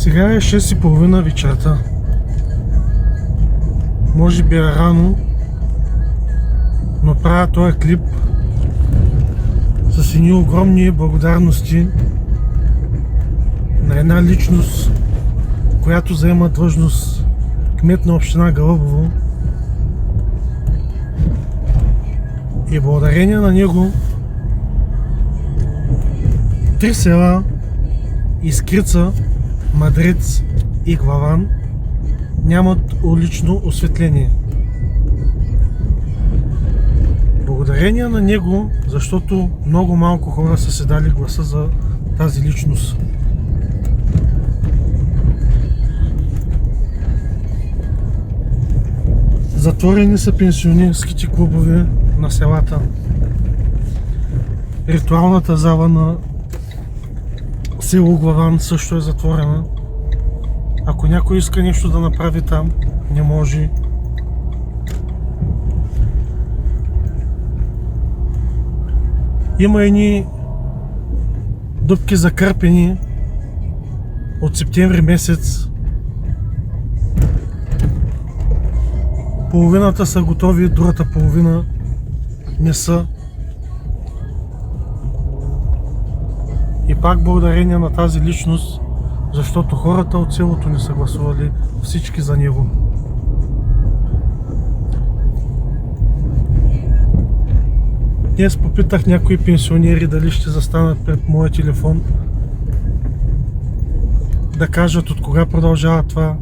Сега е 6:30 вечерта. Може би е рано, но правя този клип с едни огромни благодарности на една личност, която заема длъжност кмет на община Гълъбово. И благодарение на него 3 села — Искрица, Мадрец и Главан — нямат улично осветление. Благодарение на него, защото много малко хора са се дали гласа за тази личност. Затворени са пенсионерските клубове на селата. Ритуалната зала на село Главан също е затворена. Ако някой иска нещо да направи там, не може. Има едни дупки закърпени от септември месец. Половината са готови, другата половина не са. И пак благодарение на тази личност, защото хората от селото не са гласували всички за него. Днес попитах някои пенсионери дали ще застанат пред моя телефон да кажат от кога продължава това,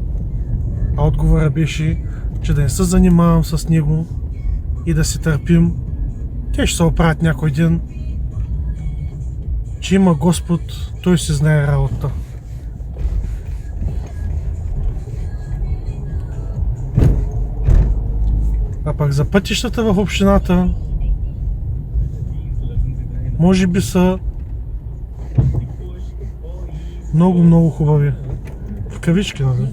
а отговорът беше, че да не се занимавам с него и да си търпим. Те ще се оправят някой ден, че има Господ, той си знае работа. А пак за пътищата в общината може би са много хубави. В кавички, нали?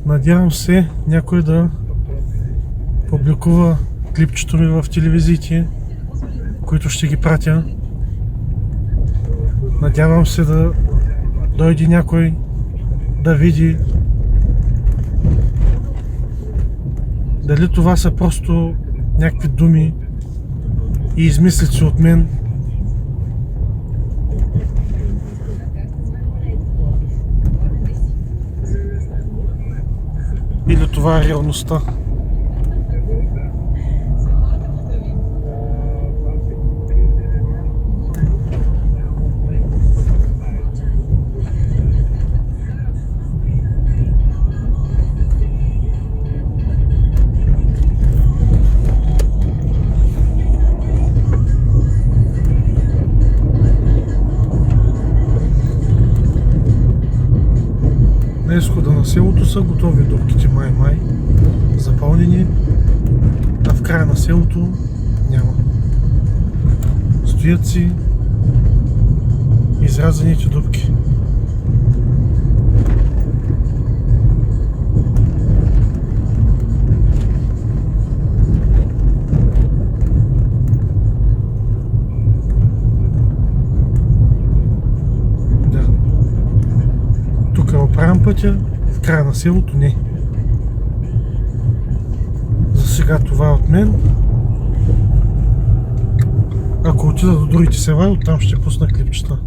Надявам се някой да публикува клипчето ми в телевизиите, които ще ги пратя. Надявам се да дойде някой да види дали това са просто някакви думи и измислици от мен, или това е реалността. На изхода на селото са готови дупките май запълнени, а в края на селото няма. Стоят си изрязаните дупки. Оправям пътя, в края на селото не. За сега това е от мен. Ако отида до другите села, оттам ще пусна клипчета.